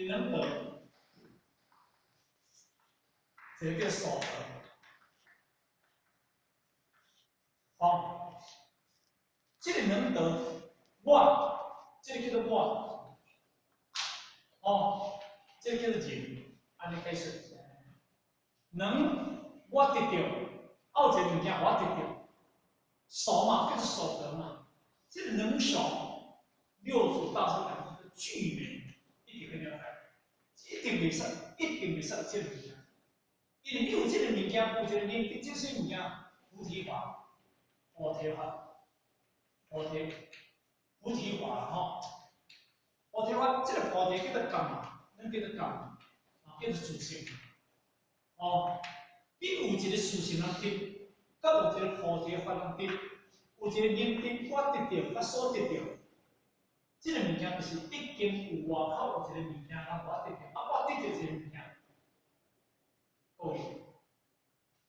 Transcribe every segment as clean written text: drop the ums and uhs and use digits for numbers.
你能得，这个所得。好，这个能得万，这个叫做万。哦，这个叫做人，安尼解释。能我得到，有一个物件我得到，所嘛叫做所得嘛。这个能所，六祖大师讲是巨人，一定很了解，一定袂使，一定袂使有这个物件。因为你有这个物件，有一个能力，这些物件菩提法、菩提法、菩提法吼。菩提法这个菩提叫做干，咱叫做干，叫做自性。哦，你有一个自性能得，甲有一个菩提法能得，有一个能力我得到，甲所得到，这个物件就是已经有外口有一个物件，我得到，我得到这个物件，各位，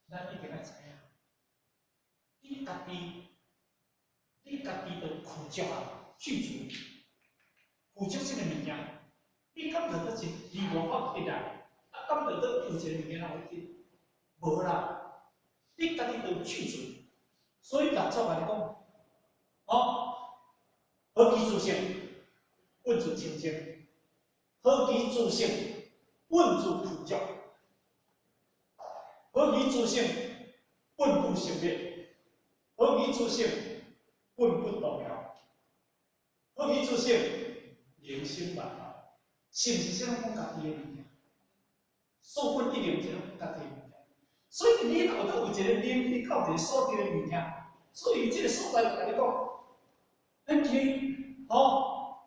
咱一定要知影，你家己就负责去做，负责这个物件，你感觉到是离外口得来，感觉到有一个物件会得，无啦，你家己就去做。所以六祖来讲，哦，何其自性，问自清净；何其自性，问自普教；何其自性，问不成灭；何其自性，问不动摇；何其自性，灵性万法。性是啥讲家己的物件，所分一念是讲家己的物件。所以你后头有一个念，你靠一个所得的物件。所以这个所在，我跟你讲，咱去哦，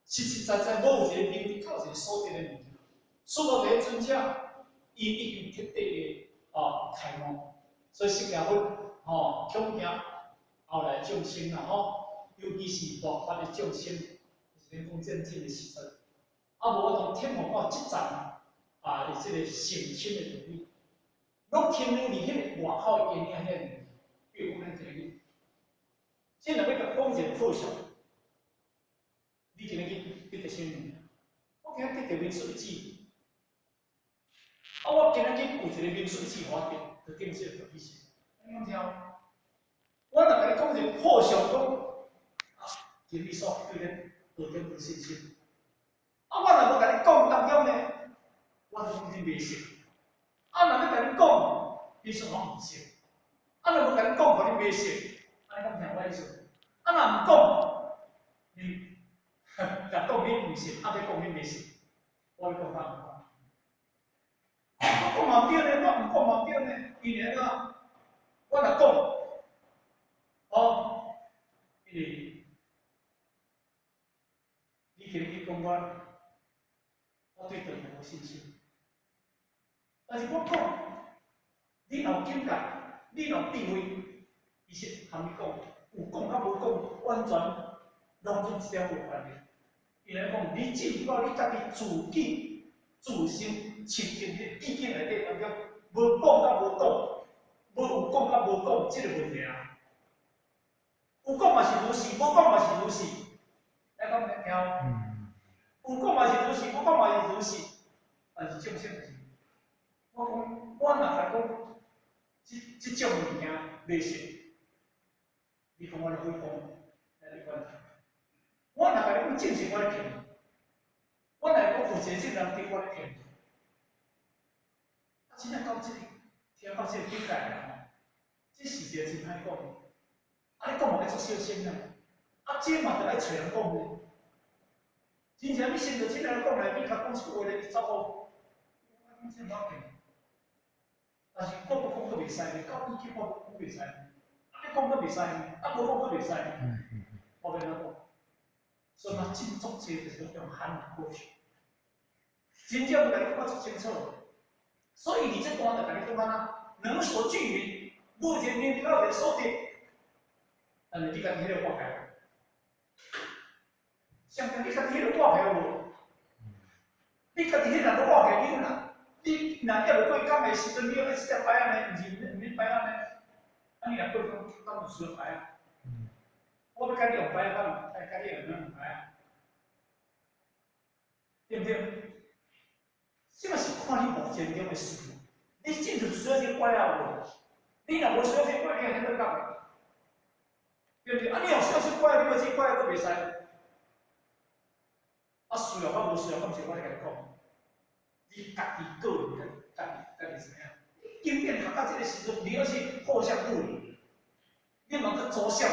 实实在在无有一个能力靠一个所得的物件。所罗门尊者，伊已经彻底的开悟，所以释迦佛恐惊后来众生啦尤其是大法的众生，就是讲正经的时阵，无法度天魔法即站这个成亲的能力，拢停留伫迄个外口因遐遐个，比如讲咱这个。现在要甲讲一个课程，你今日去得啥物？我今日得着民俗记，我今日去有一个民俗记，我得建设个意思。你讲听？我若甲你讲一个课程，讲今日所对咱学点有信心。我若无甲你讲当中呢，我就讲你袂信。若要甲你讲，你说我唔信。若无甲你讲，互你袂信，安尼讲听我意思？若唔讲，你甲讲你唔信，要讲你袂信，我讲法唔讲。我讲嘛对呢，我唔讲嘛对呢，因为我若讲，因为你今日去讲我对道无信心。但是我讲，你有境界，你有智慧，伊是含你讲，有讲甲无讲，完全拢做一点无关系。伊来讲，你进入到你家己自己自身清净的意见内底当中，无讲甲无讲，无有讲甲无讲，即个问题啊。有讲嘛是如是，无讲嘛是如是。来讲听有讲嘛是如是，无讲嘛是如是。但是众生就是，我讲，我若来讲，即种物件袂信，你讲我就会讲，来你管他。我若甲你讲正实，我咧骗你；我若讲负责任人对我咧骗你。真正到这里，听到这个境界啦，这事实真歹讲。你讲嘛要做小心啦，这嘛就爱找人讲咧。真正你先着真人讲来，你甲讲一句话咧，你走步，我讲这冇骗。但是讲不讲都袂使咧，到意见我讲袂使，你讲都袂使，无讲都袂使，我变怎讲？所以嘛，真足济就是用喊过去，真正要甲你讲足清楚。所以你这段就甲你讲啊，能所具云，目前面对到的所得，但是你家己迄个挂牌，相对你家己迄个挂牌无？你家己迄个都挂牌你啦，你若要落过讲的时阵，你要一只牌啊呢，毋免牌啊呢，你若过讲当有需要牌啊。我要甲你用牌啊，甲你用牌啊，对不对？看你目前中的需要，你真正需要这拐啊无？你若无需要这拐，你还得讲，对不对？啊，你若需要这拐，你要这拐都袂使。啊，需要甲无需要，敢是我来甲你讲，你家己个人家己怎样？经典学到这个时阵，你要去互相互理，你能够走向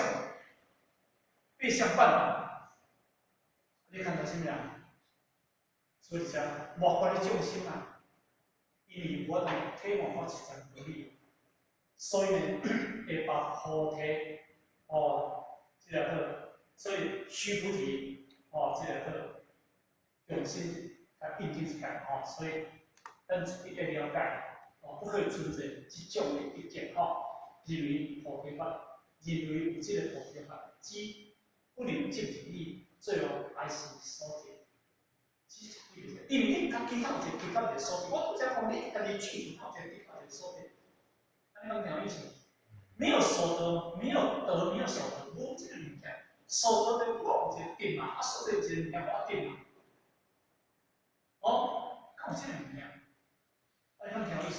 变相伴侣，你看到什么呀？所以讲，莫怪你重心啊，因为我哋体文化是真合理，所以呢，会把菩提这个个，所以须菩提这个个用心印进去所以咱一定了解不可以存在这种的意见认为菩提法，认为有这个菩提法，只不能证实你最后还是所见。因为你家己有一个其他的所点，我不想讲你家己去有一个其他的所点，安尼讲听意思？没有所得，没有得，没有所得，无这个物件。所得的我有一个点嘛，啊，所得一个物件我点嘛。看有这个物件，安尼讲听意思？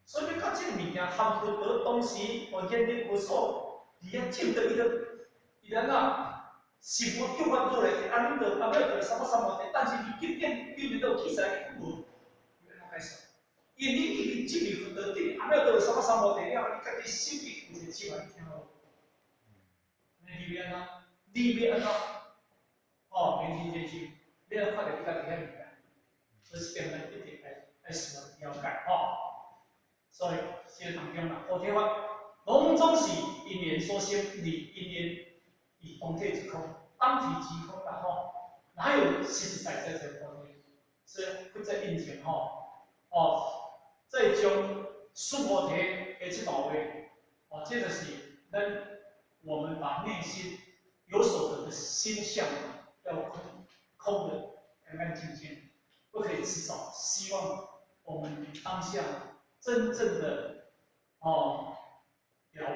所以你看这个物件含不得东西，我眼里无所，你要证得伊个啊。是无叫法做来，安尼就安尼就什么什么的，但是你今天表面都起来的无，你安怎解释？因为你一直进入得定，安尼就什么什么的了，你家己心里有一个起码听无？你要安怎？你要安怎？明天这句，你要看到你家己遐物件，所以点呢一定要需要了解所以这当中啦，菩提法拢总是因缘所生，因缘。以空体即空，当体即空啦哪有实实在在这菩提？是不在印前再将素菩提的这道位这就是我们把内心有所得的心相要空的干干净净，不可以制造。希望我们当下真正的了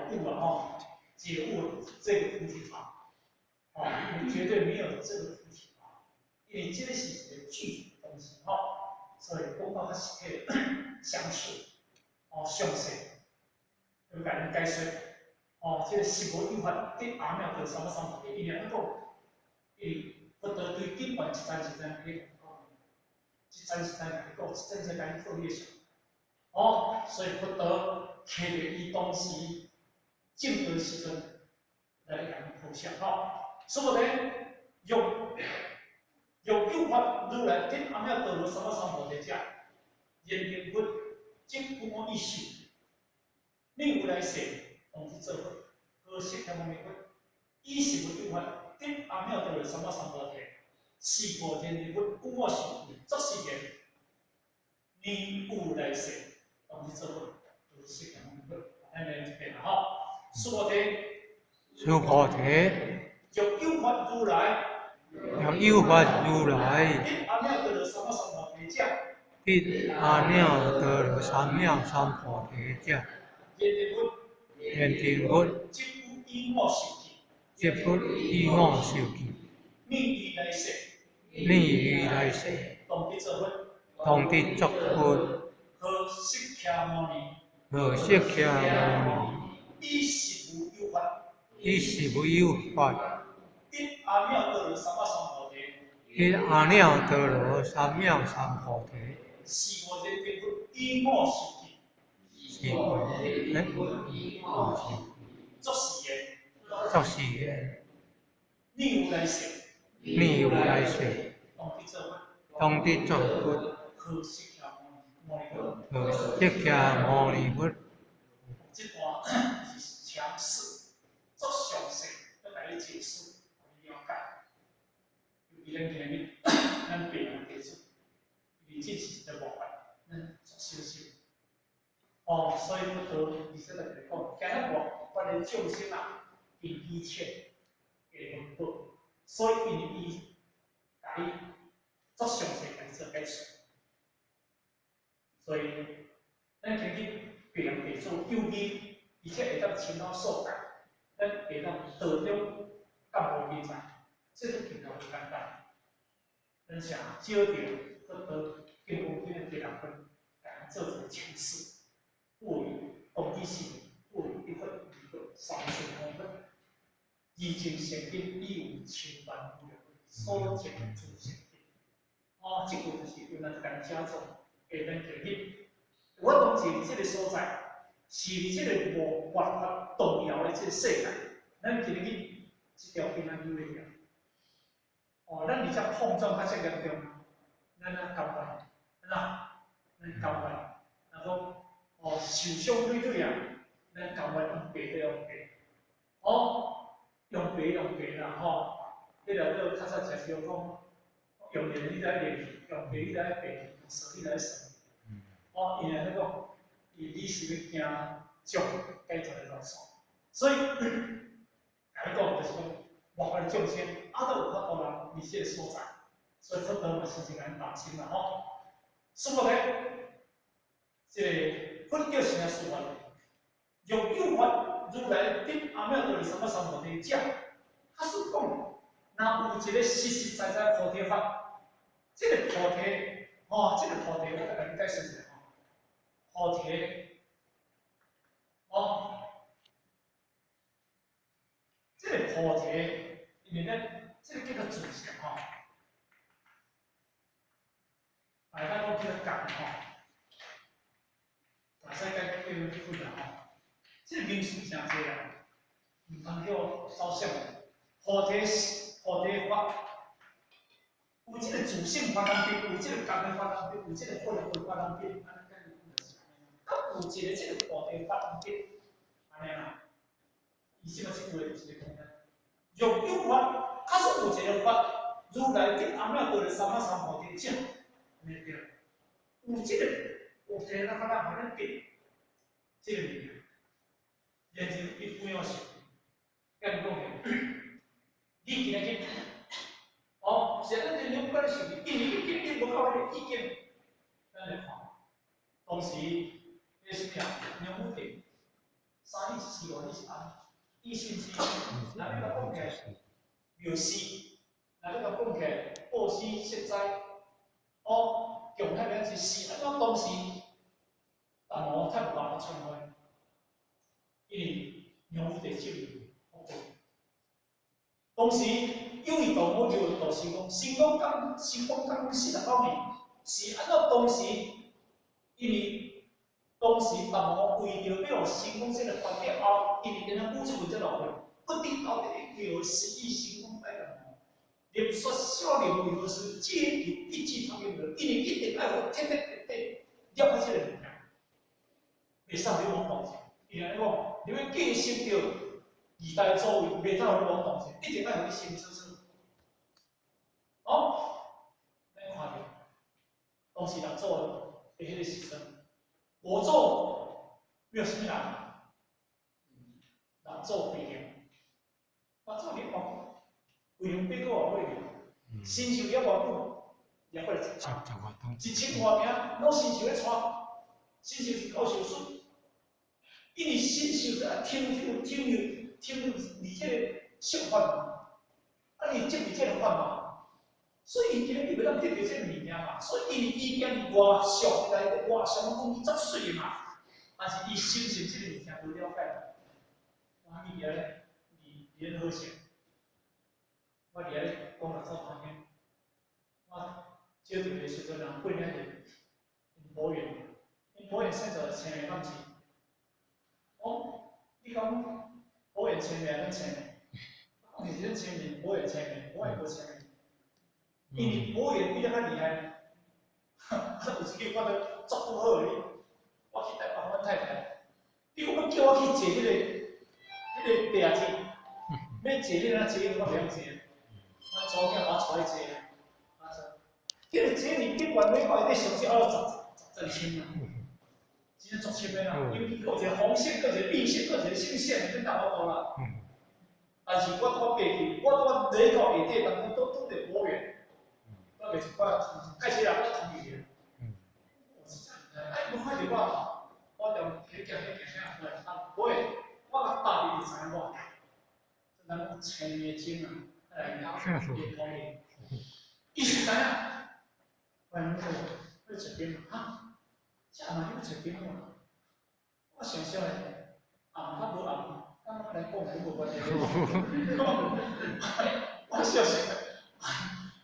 悟解悟这个菩提法。你绝对没有这个菩提因为这个是一个具体的东西所以包括它是体相处相识，有甲人解说这个是无有法得阿妙得什么什么的，因为那个，因为不得对根本一站可以讲，一站可以讲，一站可以特别想所以不得摕着伊当时正的时阵来甲人分享所以呢，用有法如来得阿妙得了什么什么的者，言言不即不我意识，你有来说，同去做法，何时才方面法？意识不有法得阿妙得了什么什么的，是无言言不故我是作是言，你有来说，同去做法，何时才方面法？安尼就变啦所以苏菩提。若有法如来，若有法如来，必阿耨多罗三藐三菩提者，愿定佛，即不依我受记，逆于来世，当得作佛，和释迦牟尼，伊是无有法。一阿耨多罗三藐三菩提，一阿耨多罗三藐三菩提，是我人定佛依我受记，是我作是言，你有来世，当得作佛，和释迦牟尼佛。这段是强势，作详细，要来解释，了解。伊咱今日咱别人解释，因为这是一个模范，咱作修修。所以不得，你这个来讲，今日我的众生因一切会分布，所以因伊甲伊作详细来做解释，所以咱今日别人解释有义，而且会当前后所解，咱会当得中干无明白，这种情况很简单。咱想少着不得经过这个别人分，改做这个情势，不为功利性，不为一分一个三寸公分。以前成品已有千万无量，所见诸成品。哦，这个就是原来咱家族下面建立。我当时伫这个所在，是伫这个无办法动摇的这个世界，咱今日一条平安有力量。哦，咱而且碰撞较这严重，咱啊甘愿，咱甘愿，然后哦受伤对对啊，咱甘愿用白的用白，哦用白用白啦吼，迄个较早常常讲，用练你来练，用白你来白，用熟你来熟。哦，因为迄个，你是要惊将改造的路线，所以来讲就是讲，莫法众生，都有法度人伫这个所在，所以佛陀嘛是一个人担心啦吼。师傅咧，这个佛教是安说法，用有法如来顶阿弥陀佛什么三菩提讲，他是讲，若有一个实实在在菩提法，这个菩提，哦，这个菩提我甲你解释一下。菩提，哦，这个菩提，因为咧，这个叫做自性吼，大家讲叫做感吼，大世界叫做分啦吼，这个名词诚济啊，唔通叫走向菩提法，有这个自性法当中，有这个感的法当中，有这个佛的法当中。有一个这个菩提法的，安尼啦，伊即个是为一个空间。若有法，假使有一个法，如来顶阿弥陀的三菩提讲，安尼对。有这个有这个法咱安尼顶，这个力量，然后伊不要想，甲你讲嘅，你今日去，哦，现在你不管是因为你无靠你意见，咱来看，当时。这是啥？两五点，三一四六一是安，一星期，那你个讲起庙事，那你个讲起布施食斋，哦，强那边是死，那当时，但我太不办法创开，因为两五点进入，当时有一道我就道是讲，成功刚49年，是按照当时，因为。当时大王为着要成功这个发展后，因为跟他武出文这老会，不定到底要实际成功来干嘛？连说少年为何是皆有一技他用的，因为一定爱我天天要这个力量，袂使你往动者，因为讲你要继续着二代作为，袂使往动者，一定爱互你先出出。哦，咱看着，当时人做的迄个时阵。我做没有什么难，难做不一样。我做你讲，为了别个话为了，薪酬也偌久，也过来1000多名，拢薪酬咧带，薪酬是90岁，因为薪酬在听入而这个习惯嘛，啊你接你这个惯嘛，所以今日你袂当得到这个物件嘛，所以伊今日外上来个外上讲伊10岁嘛，但是伊心性这个物件无了解，我伊咧伫好些，我伫咧讲六座旁边，我接触的时阵人过年的博远，因博远现在青年放弃，哦，你讲博远青年跟青年，你这青年博远青年，博远无青年。因为博远比较较厉害，有一句我都做不好哩，我去台北阮太太，你讲要叫我去坐迄个地下铁，要坐你哪坐我袂晓坐，我左囝把我带坐啊，迄个坐你一万每块得上少10千啊，真正足深的啦，因为佫有一个红线，佫一个绿线，佫一个新线，你大我啦。但是我爬去，我坐下底当中都得博远。我开始人我同意嘅，哎，我看着我就迄行，我我大弟就知影我，咱青年精啊，来聊也方面，伊是知影，问我这边哈，这嘛有找朋友啊，我想想咧，红较无红，敢来讲来无关系。我想想，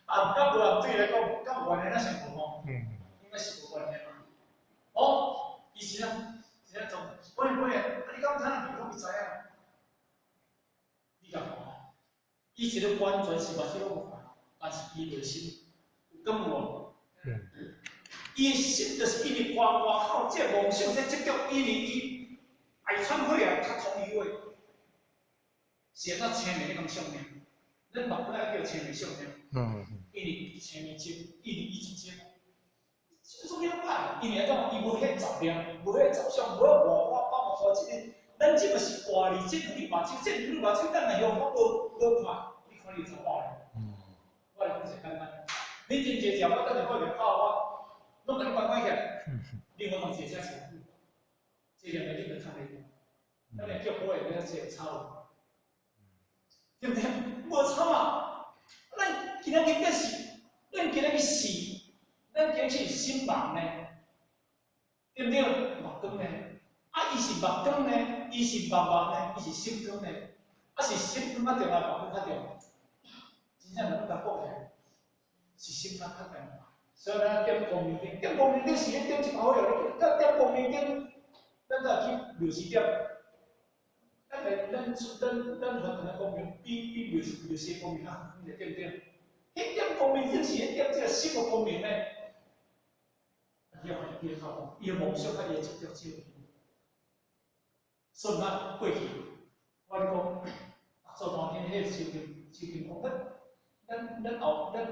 红较无红对来讲，甲有关系咱想无吼？应该是无关系嘛。哦，以前啊，现在总，本来，你敢听人讲，你知影？你讲哦，伊一个完全是目睭拢无看，但是伊内心有感悟。伊心就是因为外口这梦想这积极，因为伊爱忏悔啊，较同意话，是安怎青面咁上面？咱嘛本来叫青面上面，因为青面精，因为伊真精。这种了歹，因为讲伊无迄杂念，无迄杂想，无迄外化包括即个，咱即个是外力，即两日目睭，即两日目睭，咱若用法无看，你看你怎话咧？我来讲一简单，你真济条，我等下我就靠我，拢甲你关起来，你我当坐车前去，这两个你就看你，咱来叫好诶，咱坐草，对不对？无草啊，咱今仔日个是，咱今仔日是。咱今是心盲呢，对不对？目光呢？啊，伊是目光呢？伊是目呢？伊是心光呢？啊，是心光较重啊，目光较重？真正能够甲讲起来，是心光较重啊。所以咱点光明灯，点光明灯是咧点一包药，咱点光明灯，咱再去庙市点。咱可能光明比庙市光明较远，对不对？迄点光明灯是咧点这个心的光明呢。伊个靠讲，伊个梦想甲伊个直接照应。所以咱过去，我咧讲，做当天迄修行功德，咱第18分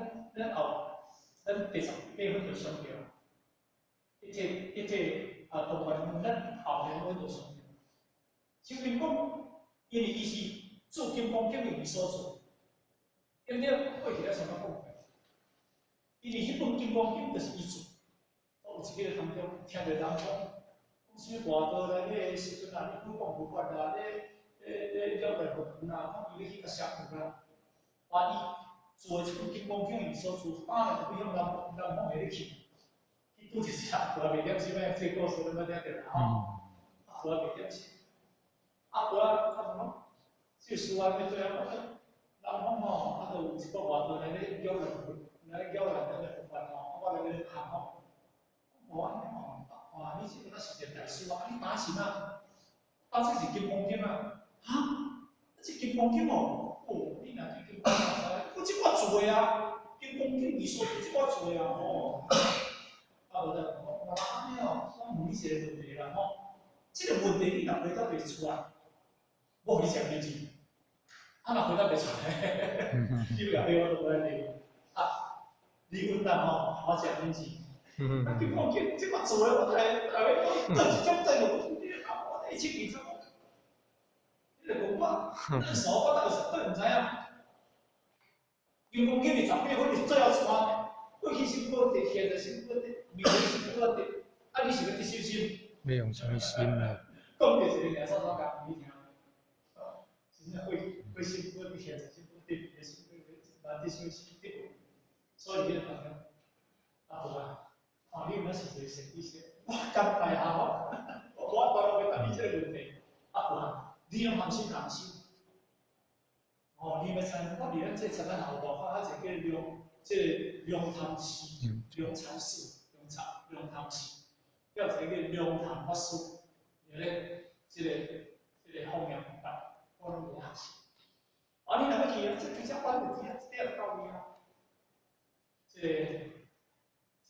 就上掉，一切动员咱后面阮就上掉。修行讲，因为伊是做金光经的伊所做，因为过去咱怎么讲？因为迄本金光经就是伊做。有一个当中听着人讲，什么外道来咧时阵啊，你不讲不法啦，咧了来学堂啦，讲伊要去甲社会啦，话伊做一本金光经伊所做，打来就去向人方下咧去拄一只，大袂点什么这故事，咱要听着啦吼，大袂点什，大较什这事啊要做啊，人方吼，就有一个外道来咧叫人，来叫人来学法吼，我来咧喊吼。哇！你这个是件大事啊！你打什啊？打这是金光经啊！哈？这金光经哦！哦，你若去金光经，我这我做的啊！金光经你说这我做的啊！哦，啊，无得，我安尼哦，我问你一个问题啦吼，这个问题你若回答袂出来，我你讲面子，啊，若回答袂出来，你若对我都不来理，啊，你问答吼，我讲面子。啊！金光经即个做诶，我台我做一种制度，你啊，我一起比较，你来讲我，你傻我倒是都唔知影。金光经是18分是最后一关，过去是过第现在是过第，未来是过第，啊！你是要第修心？要用什么心啊？讲着一个两三讲，你听，真正会心过第现在是过第，也是过第修心对，所以呢，啊好啊。啊！你若是做生意些，我甘拜下吼，我当然要答你这个问题。啊不，你用含心含心。哦，你要知，我伫咱这十咱后大发一个叫龙潭寺，龙禅寺，龙潭寺，叫一个龙潭法师，咧这个弘扬法，我拢无学习。啊，你若要去啊，这比较关问题啊，这个道理啊，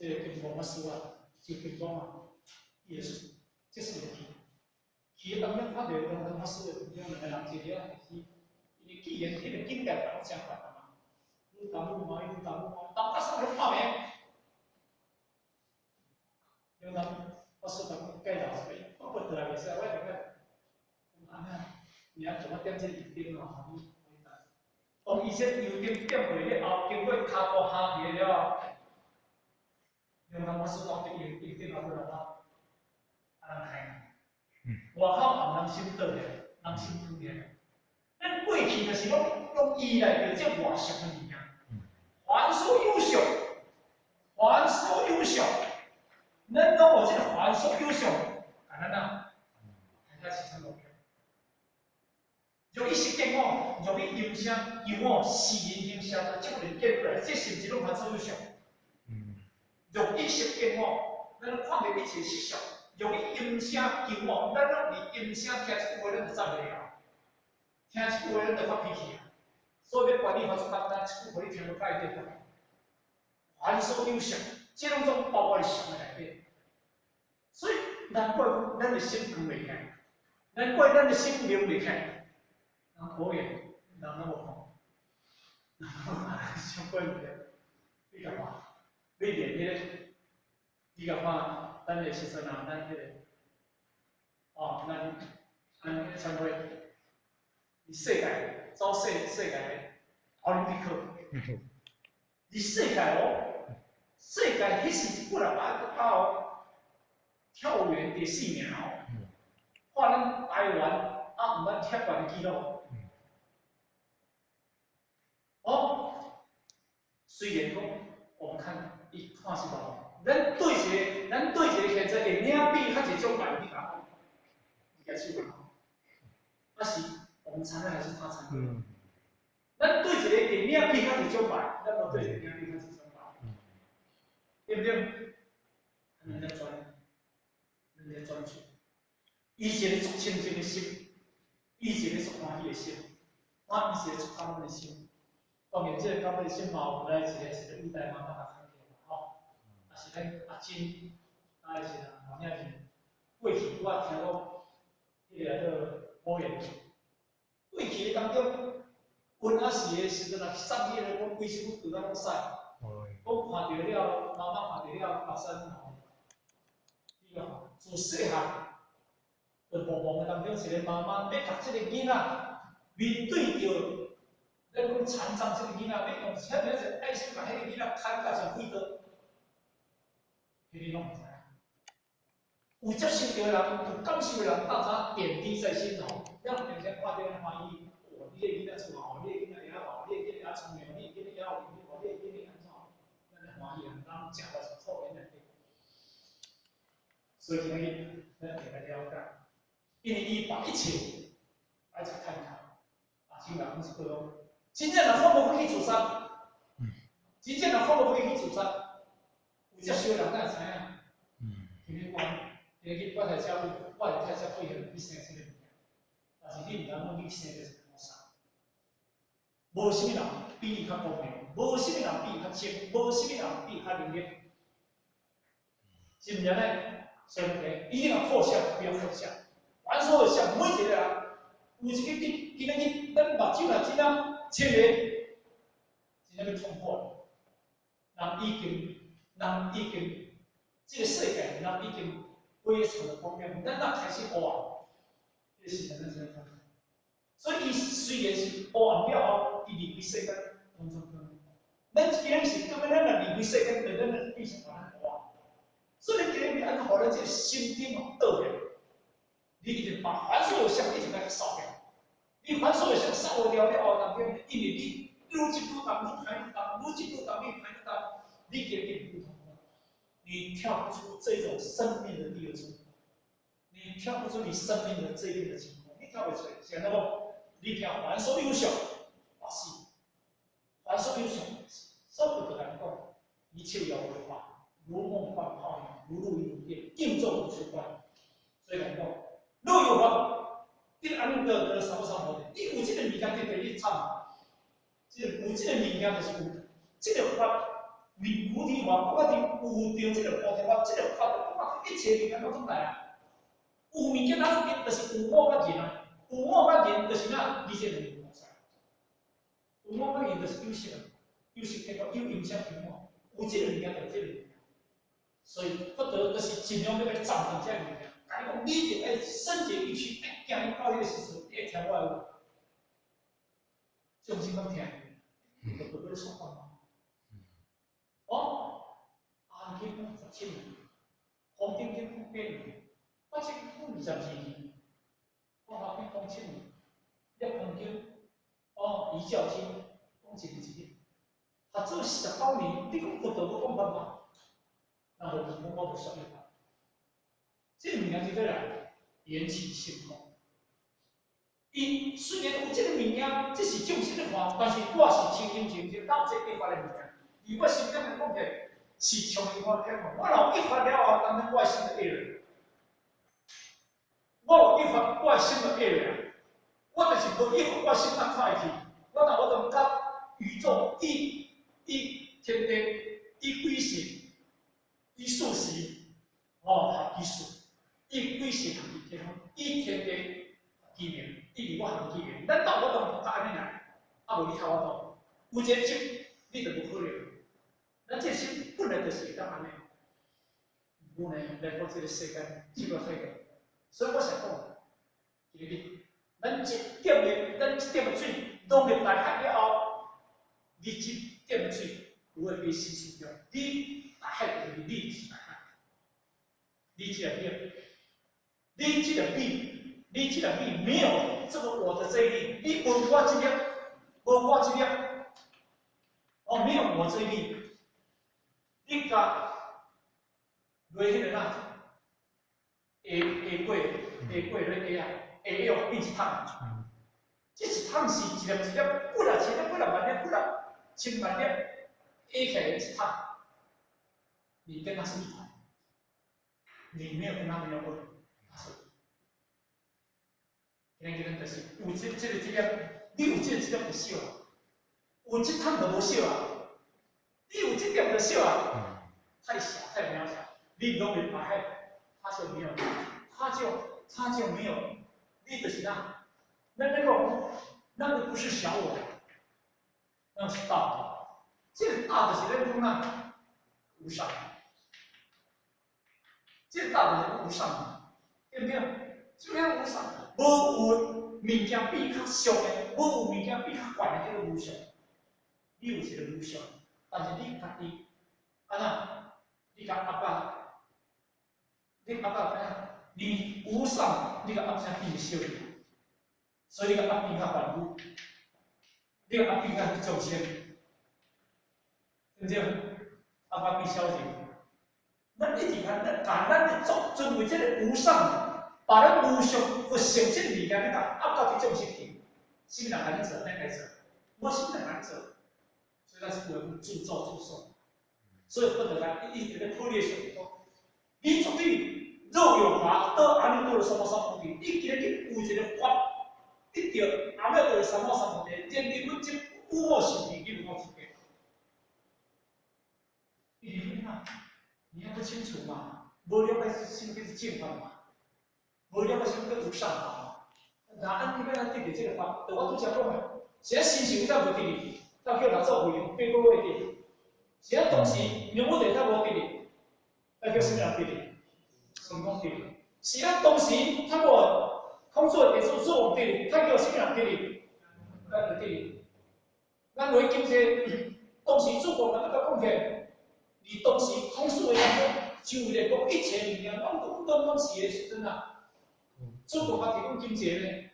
这个金光法师啊，就金光啊，也是，这是问题。去当然他对龙潭法师的两个人一个去，因为既然迄个境界讲相反的嘛，愈谈愈麻，愈谈愈麻，当法师来拍名，龙潭法师讲介绍一个，我不得来是，我一个，安尼，你要怎么点这一点啊？哦，以前有点点回了后，经过骹步下去了。龙潭法师讲这一定要不然话，安尼开。外口红人心倒咧，人心拄咧。咱过去就是用依赖着这外俗的物件，凡所有俗，咱拢我这个环所有上，简单呐，大家是成目标。用一些电话，用一音声，用视频形象，这个人见过来，这是一种环所有上。用一些电话，咱看到一切实相；用一音声，用咱让你音声听这句话，咱就赞袂了，听这句话咱就发脾气啊。所以要管理好这单单，这句话你听不改变。环所有相，这种种包括你想的内面。所以难怪讲咱的心光袂开，难怪咱的心灵袂开。人可怜，人那么好，相关的，你干嘛？你连迄个，你干嘛？咱的时阵啊，咱迄个，哦，咱参会，你世界走世界奥林匹克，你世界哦，世界迄时是过来把跳远第4名哦，看咱台湾啊，毋捌踢冠的记录。哦，虽然讲我们看一看是讲，咱对一个现在会领比较一种版你讲，应该是不好，但是我们承认还是他承认。咱对一个会领比较一种版，咱无对一个领比较一种版，对不对？人家专注，以前做清净的心，以前做欢喜的心，以前做感恩的心。当然，这个感恩心嘛，有来一个是历代妈妈来看见嘛，吼，啊是咱阿金，啊是人黄亚萍，过去我听讲，迄个好言，过去当中，温阿时的时阵啊，上夜咧，讲规身躯倒来拢屎，讲看到了妈妈看到了目屎吼，你讲自细汉，在茫茫的当中，一个妈妈要甲这个囡仔面对着。咱讲残障这个囡仔，要用遐样子爱心把迄个囡仔砍到成几多，迄你拢唔知影。有接受着人，有感受的人，大家点滴在心头，让人家看到欢喜。哦，你个囡仔出好，你个囡仔也好，你个囡仔也聪明，你个囡仔也有能力，你个囡仔安怎？咱就欢喜啊，咱食到是好个内底。所以今日咱得来了解，因为伊把一切来去看看，啊，今日讲是各种。真正人看无要去自杀，真正人看无要去自杀，有接受人才知影。今日我台车配合你生这个物件，但是你毋通讲你生这是做啥？无啥物人比伊较公平，无啥物人比伊较清，无啥物人比伊较灵验，是毋是安尼？所以一定要扩下，不要扩下。凡所有相，每一个人有一个今仔日咱目睭若真啊。千年，真正要冲破了。人已经，这个世界人已经非常的方便，咱若开始黑暗，这是咱真看。所以伊虽然是黑暗了后，伊离开世间当中咱今日是根本咱若离开世间，对咱的变成咱黑暗。所以今日安互咱这个心顶哦倒下，你一定把凡所有相一定来扫掉。你凡所有相扫掉了后，当中，因为你愈进愈重，愈看愈重，愈进愈重，愈看愈重，你根本不同了。你跳不出这种生命的第二层，你跳不出你生命的这边的情况，你跳不出来。现在不，你听凡所有相，啊是，凡所有相，所有的来讲，一切有为法，如梦幻泡影，如露亦如电，应作如虚幻。所以来讲，若有法。你安尼得三不三好的，你有这个物件就对你惨，有这个物件就是有这个法，为无地法，我哋有着这个菩提法，这个法就我一切物件拢总来啊。有物件哪有就是有我甲人啊，有我甲人就是哪，你这个有菩萨。有我甲人就是有色，有色结果有影响平衡，有这个物件就这个物件，所以不得就是尽量要来掌控这个物件。讲讲，你一定要深解意趣，行你到迄个时阵，你会听我的话，众生拢听，就不要说话嘛。哦，安经讲17年，黄定经讲8年，法经讲22年，法华经讲7年，涅槃经仪教经讲1年，合做49年，你讲不得不讲办法，那我讲我不晓得。这个物件就对来缘起性空。伊虽然有这个物件，这是众生的话，但是我是清清清清到这一法的物件。如果心中的讲起是从一法天我若一法了后，当然我心就会了。我有一法，我心就会了。我就是无一法，我心哪看会去？我就甲宇宙一天地一归性一数时，合基数，一归性合基天空，一天地机名，一离我合机名。咱斗我都甲安尼来，啊无你头我斗，有一个心你就无可能。咱这心本来就是会当安尼，有呢，来到这个世界，这个世界，所以我想讲，一个日，咱这点的，咱这点的水弄入大海了后，你这点的水有会被吸收掉，你大海就是你就是大海，你这个米，你这个米，你这个米没有这个我的这一粒，你无我这粒，无我这粒，哦，没有我这一粒。你甲落迄个哪？下过落下啊，下药变一桶。这一桶是一粒一粒，不啦千粒，不啦万粒，不啦千万粒，下起来一桶。你跟它是一团，你没有跟它没有分，它是。今日就是有这粒，你有这粒不少啊，有这桶就无少啊。你有这点就少啊，太小太渺小。你弄明白，它就没有，它就没有。你就是那个，那个不是小我，那是大我。这个大的是在讲那无上，这个大的是无上，对不对？就像无上，无有物件比较俗的，无有物件比较悬的叫做无上。你有一个无上。但是你家己，安那，你甲阿爸，你阿爸怎？你无上，你甲阿爸比小，所以你甲阿爸较凡夫，你甲阿爸较众生，对不对？阿爸比小人，咱一直看，咱的尊为这个无上，把咱无上和成这个物件，你甲阿爸去众生去，什么人来做？咱来做，我什么人来做？所以那是为自造自受，所以不能来一直在破裂上说，你绝对若有法得安尼多了什么什么的，你今日有一个法，一定阿弥陀什么什么的，连你本这有我是你，你无我是别。你还不清楚嘛？无了解什么叫做净法嘛？无了解什么叫做上法嘛？那安尼要咱得到这个法，就我拄则讲的，现在心性才无得哩。他叫人做会，8个月的，现在当时让我哋他无得哩，那叫什么人得哩？成功得哩。是咱当时他无空做的做做得哩，他叫什么人得哩？咱就得哩。咱为经济，当时做过咱都讲起，你当时空做的就为了讲一切物件，拢是的时阵啊，做过嘛提供经济呢，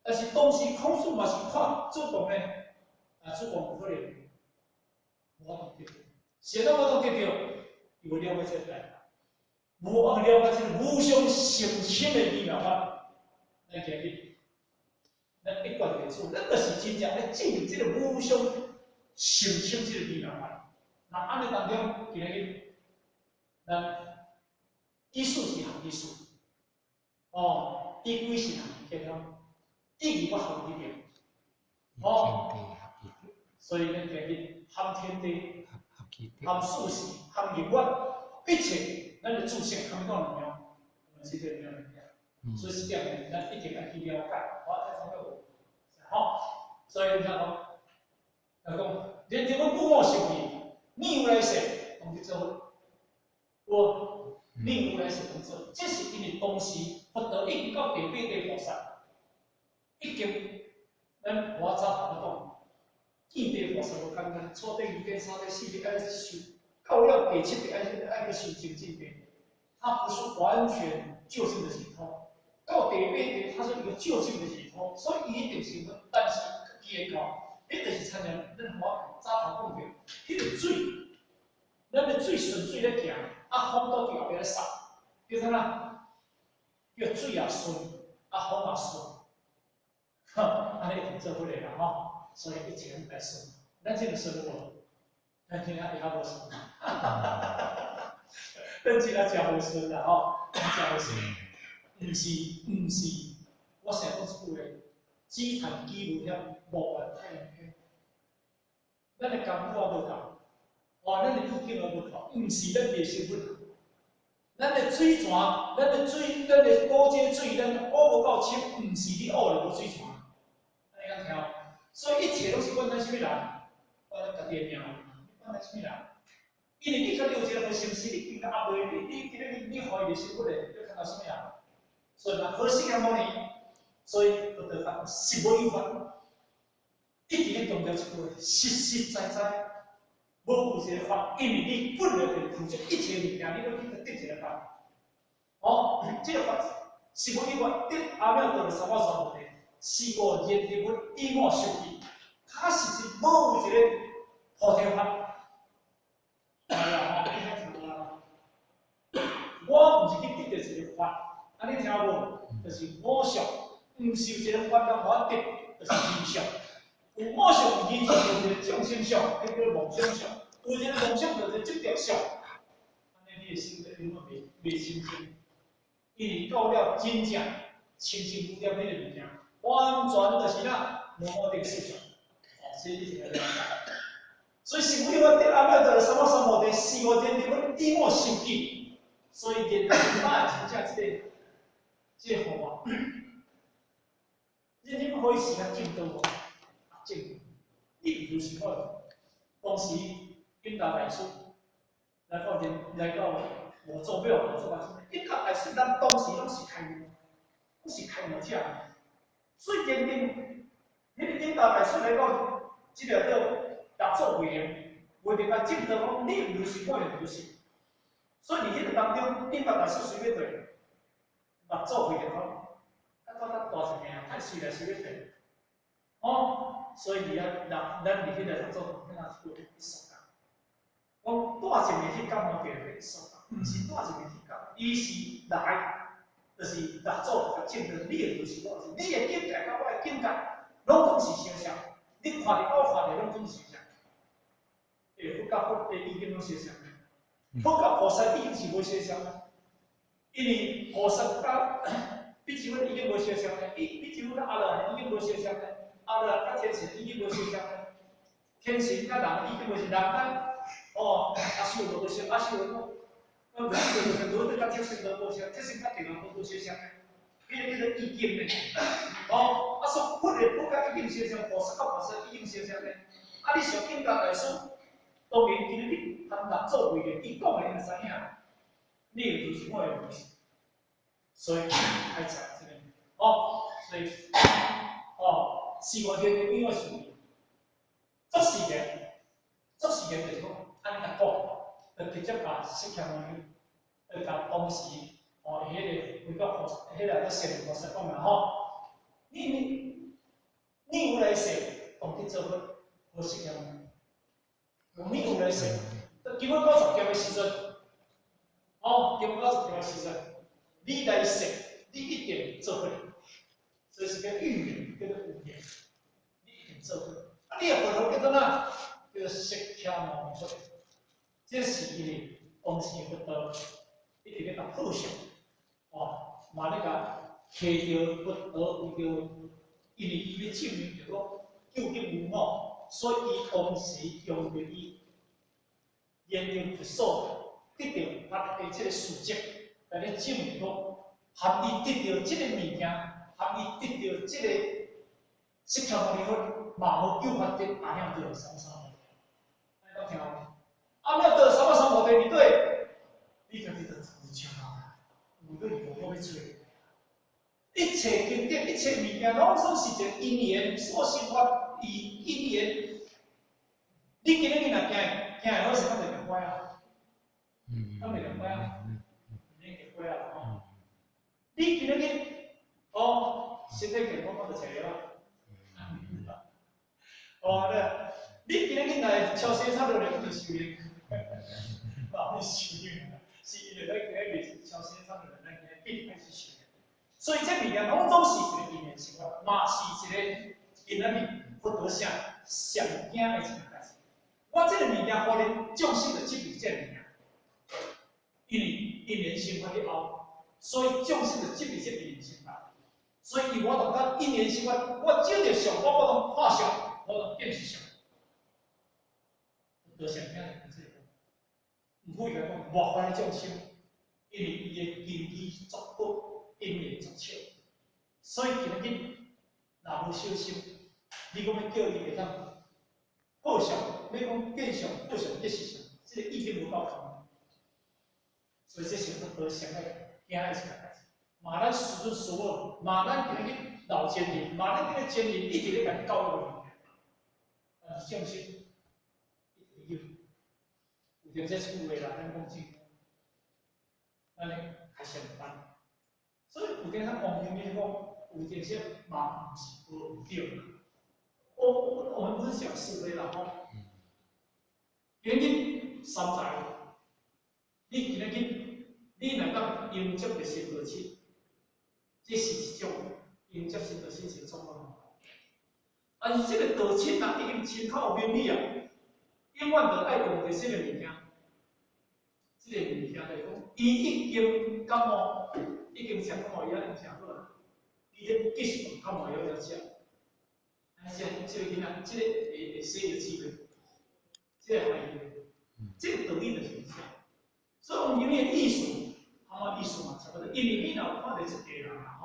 但是当时空做嘛是看做过呢。出国不可能，我都得到，现在我都得到，有了解这个，无了解这个无上成清的微妙法，咱今日，咱一贯来做，咱就是真正来证明这个无上成清这个微妙法。那安尼当中，今日，咱艺术是行艺术，一归是行天空，一离我行一点，所以咱今日含天地、含数字、含日月，一切咱的自性含到里面，我们是这样的。所以是这样的，咱一定要去了解，我才讲到，所以你看连这个不我是你有来说，我们就你有来说工作，这是因为当时佛陀已经到第8地菩萨，已经咱我早同讲。见地菩萨无简单，初地、2地、3地、4地爱修，到了第7地爱去修清净地，它不是完全就近的解脱。到第8地，它是一个就近的解脱，所以一定是但是伊会高，迄就是参像咱我早头讲着，迄个水，咱的水顺水咧行，风倒伫后壁咧扫，叫啥啦？叫水也顺，啊风也顺，哈，安尼就做不来啦吼。所以一切拢来顺，咱这个顺无，咱今仔也较无顺，咱今仔真无顺啦吼，真无顺。毋是，我成日讲一句话，只谈机无险，无谈太阳险。咱的功夫也无够，咱的意境也无够，毋是咱袂成本。咱的水泉，咱的古井水，咱挖无够深，毋是你挖了无水泉。安尼敢听？所以一切拢是管咱啥物人，管咱家己的命，管咱啥物人。因为你家己有一个好心思，你今日阿袂，你互伊的成本咧，你看到啥物人？所以嘛，好信仰某年，所以不得法，实无有法。一直咧强调一句，实在在，无有一个法，因为你本来就负责一切物件，你都去得一个法。这个法是无有法，得阿弥陀的三宝三菩提，是我言之本，以我受记，它是无有一个菩提法。係啦，你睇住啦，我唔是去得到一个法。安尼听无？就是我想，毋是有一个法人我得，就是理想。有我想有理想，有一个众生想，迄叫梦想想；有一个梦想，就一个执着想。安尼你的心就永远袂清净，因为到了真正清净无念迄个物件，完全就是咱无定思想。所以你就了解。所以是为我得阿弥陀的三宝三菩提，是我认定以我受记，所以认定咱真正这个好啊！你们可以时间进到无？进，你就是我当时引导大师来到我做庙，我做啊，引导大师咱当时拢是开悟，拢是开悟者，所以认定迄个引导大师来到这个叫做会员，为着甲进到讲你如是，我就如是，所以伫迄个当中，引导大师随便对。目做会的讲，到大一名，太水来水要退，所以咱伫迄个做，咱做一束讲带一面去感冒病一束讲，毋是带一面去感，伊是来，就是来做甲证明你的就是我，你的境界甲我的境界，拢总是相像，你看着我看着拢总是相像，佛甲佛的意境拢相像，佛甲菩萨意境是无相像的。因为菩萨甲比丘已经无相像咧，比丘甲阿罗汉已经无相像咧，阿罗汉甲天神已经无相像咧，天神甲人已经无是人甲阿修罗无相，阿修罗无相，罗对甲天神都无相，天神甲地人都无相像咧，迄个意境咧，所佛的佛甲已经相像，菩萨甲菩萨已经相像咧，你上应该来说，当然今日你谈人做为嘅，伊讲嘅你知影。你的就是我的东西，所以爱讲这个所以是我认定因我是做事业就是讲安尼甲讲，就直接把释迦牟尼，甲当时迄个为个迄个个神菩萨讲啦你有来世当去做好释迦牟尼，你有来世，基本90件的时阵。经过90条时阵，你来世，你一定做不了，这是个预言，叫做预言，你一定做不了。你也回头叫做哪？叫做释迦牟尼佛，这是因为当时佛道一直咧甲普祥，嘛咧甲提着佛道为着，因为伊要证明着讲究竟无我，所以伊当时用着伊研究佛所。得到他的这个事迹，来咧证明讲，含伊得到这个物件，含伊得到这个释迦牟尼佛，嘛无诱发得阿弥陀三三菩提。安尼听有？阿弥陀三三菩提伫对，你家己就自强啊，有你无好要做。一切经典，一切物件，拢总是一个因缘所生发，以因缘。你今日若行好势，咱就行乖啊。咱袂能乖啊，你会乖啊你今日身体健康，我就吃药啦。你今日来超生产就来去修炼，你修炼是因为咱今日袂超生产就所以这物件拢总是一个因缘生活，嘛是一个因咱们佛陀上上惊的一件代志。我这个物件，互恁众生的记住这物件，因为因缘生活了后，所以众生的记住这因缘生活。所以我同讲因缘生活，我照着上，我拢画上，我拢变是上。佛陀上惊的这个，唔可以来讲莫法的众生，因为伊的根基足好，因缘足少，所以今日若无小心，你讲要叫伊会当好上，要讲变上好上，这是上，这个已经无够空。所以这是佛陀上个惊的一件代志。嘛，咱事论事物，嘛，咱今日老前人，嘛，咱这个前人一直咧甲你教育你，但是众生一直有，有着这句话啦，咱讲真，咱咧开上班，所以有点咱王阳明讲，有这些嘛，不是无对。我们不是讲是非啦，吼。原因三在，你今日你若当迎接的是道亲。这是一种迎接新的心情状况。而这个道亲啊，已经深刻有秘密啊，永远就爱用着这个物件。这个物件来讲，伊已经感冒，已经食感冒药，已经食好啦。伊咧继续感冒药了食。而且这个囡仔，这个会生的机会，这个孩子，这个道理就是这样。所以我们因为艺术，艺术嘛，差不多，因为你若看到一个人啊。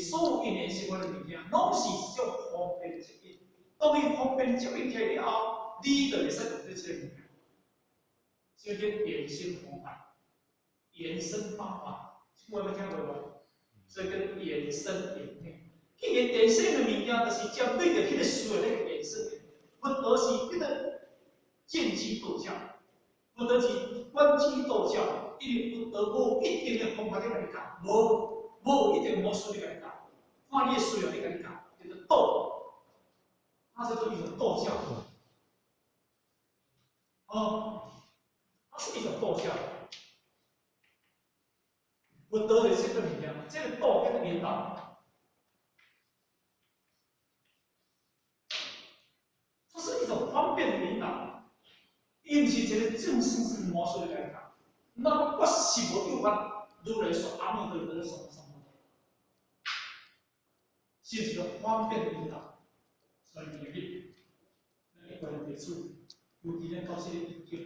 所有因缘生活的物件，拢是一种方便接应。当你方便接应起来了后，你就会使用这些物件。这叫衍生方法、延伸方法，我有听过无？所以叫衍生演变。既然衍生的物件，就是针对着迄个需要那个衍生。佛陀是迄个见机道教，佛陀是观机道教，因为佛陀无一定的方法咧甲你教，无一定魔术你甲你教，看你的需要你甲你教，叫做道，它叫做一种道教。它是一种道教。佛陀的这个物件，这个道叫做引导，它是一种方便的引导，伊毋是一个正式是魔术你甲你教。那我是无有法如来说阿弥陀佛所说。是一个方便的引导，所以今日咱一般人弟子，尤其咱到这个研究，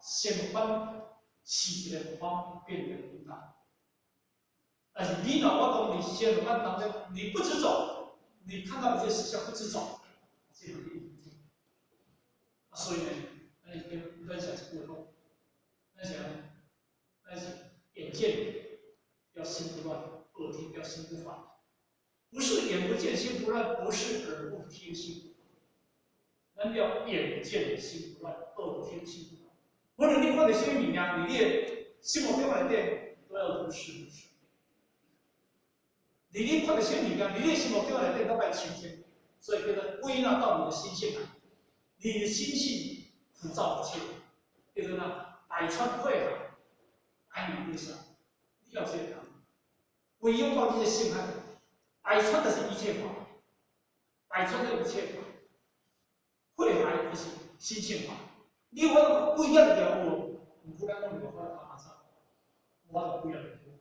相反是一个方便的引导。但是你若我讲你相反当中，你不执着，你看到一些事项不执着，这个你所以呢，咱想一句话，咱是眼见要心不乱，耳听要心不烦。不是眼不见心不乱，不是耳不听心不烦。咱要眼见心不乱，耳听心不烦。无论你看到什么物件，你的心目中内底都要如是如是。你看到什么物件，你的心目中内底都要清净，所以叫做归纳到你的心性来。你的心性浮躁不切，叫做百川汇海，安于归山。你要这样，唯用到你的心海。百川的是一切法，百川的一切法，慧海就是心性法。你我不一样的条路，唔好讲讲你话打啥，我就不一样的路，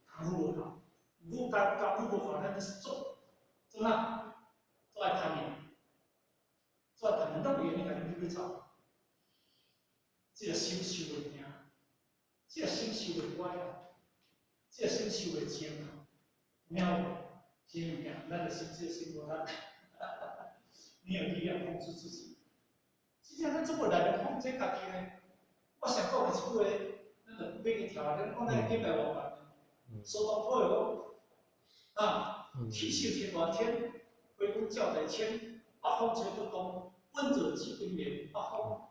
功夫无同，如果功夫无法，咱就是做哪？做来谈命，做来谈命，当然你家己去走，这个心修会行，这个心修会乖，这个心修会精，妙。心里面，咱的心这心无咱，你有力量控制自己。实际上，咱怎么来的控制家己呢？我想讲的一句话，咱就变个条，咱讲咱经来往返。说东坡有讲，气秀天外天，回宫教在前，北风吹不动，温者积冰莲，北风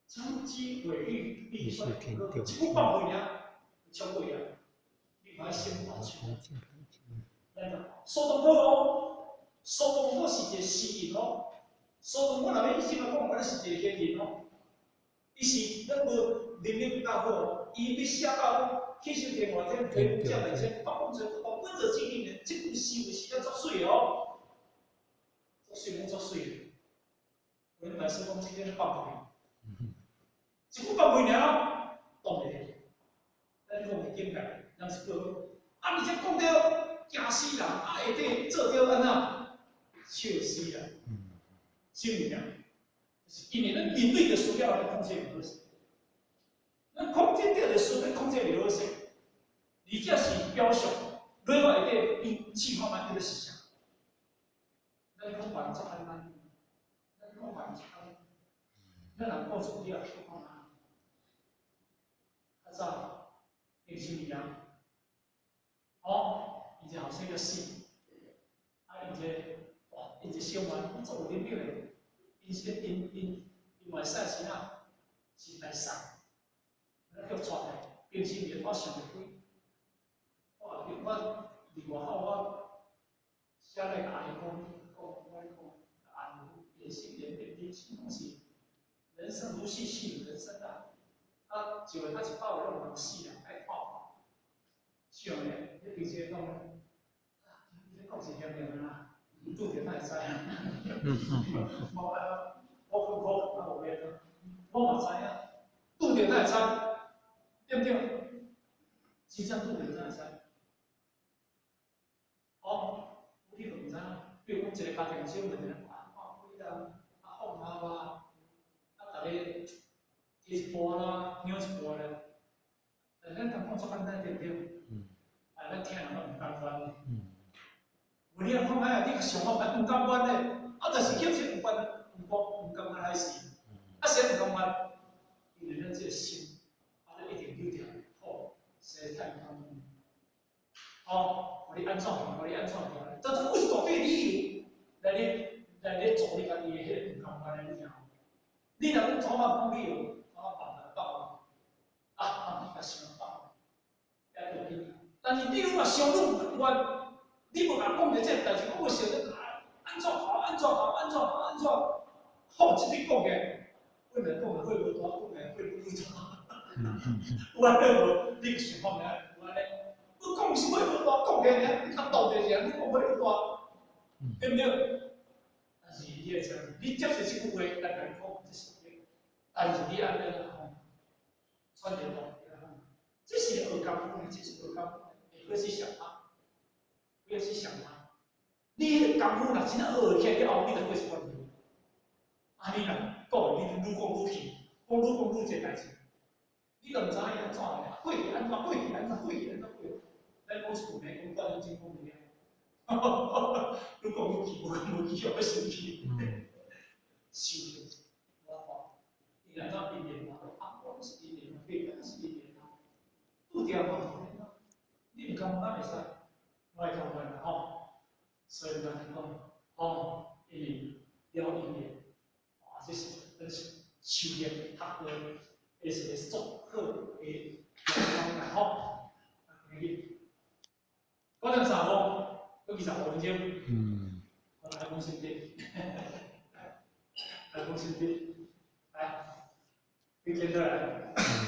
长积尾玉，必衰土热，一句半回尔，超过呀，你把心保持。苏东坡哦，苏东坡是一个诗人哦。苏东坡若要伊先来讲，我是一个贤人哦。伊是咱无能力较好，伊要写到去修电话天回家来先，帮助我本着经历呢，这句思维是要作水哦，作水，我们来说讲今天放开，一句放开了，当袂了，咱讲袂紧来，人是过好，而且讲到惊死人，下底做到安怎，笑死人，心里啊。 因为咱面对的需要，咱控制唔好势，咱控制到的事，咱控制唔好势，而且是表象，内外底因气化慢的思想，咱讲完作安难，咱讲完作安，咱人告诉你啊，去看哪？较早平时一样，哦，以前后生要死，以前哇，以前小完做有点咩？ 因为赛时啊，是来送，咱叫出来，平时面我想袂开，我另外口我写来甲阿姨讲，阿姨也是人生是人生如戏，戏如人生啊，就会他一百有人死人爱看，像咧，你平时讲，你讲是嫌嫌啦，拄着哪会知啊？我后面的，我嘛知影，拄着哪会知，对不对？真正拄着哪会知？哦，你都唔知影，比如讲一个家庭小问题，看开啦，放猫啊，大家一波啦，扭一波啦，咱感觉做简单对不对？咱听人都唔甘愿的。有你看下，你想法唔甘愿的，就是叫这唔甘。 唔甘愿开始，谁唔甘愿？因为咱这个心，咱一定有条好，谁太不甘愿？哦，我哋安怎行？我哋安怎行？但是为大对理由来做你家己迄个唔甘愿的物件。你若讲做法讲理由，做法办到你甲想法，也对紧。但是你如果想你唔甘愿，你无甲讲着这代志，我想着安怎好？好，这边讲嘅，我咪讲嘅会无大，讲嘅会不大。我咧你个想法咧，我咧，我讲是会无大，讲嘅咧，你较道理些，你讲会无大，对不对？但是你会知，你接受这句话，咱来讲这是对，但是你安尼讲，穿着讲，这是学功夫的，这是学功夫的，你去想它，你去想它，你功夫若真正学起来了后，你就会是关键。 安尼啦，讲你愈讲愈气，讲愈济代志，你都毋知影安怎个，过去安怎，咱讲厝内讲惯真讲袂了，愈讲愈气，要生气，生气，我讲，伊安怎避免啊？我是避免，对，是避免啊，拄着嘛，你毋甘咱袂使，我会甘愿啦吼，所以咱讲，因为了因为。 这是咱修炼学过，也是做好的方法吼。嗰陣時候，嗰20分鐘，我來講先啲，來講先啲，來，你見到嚟。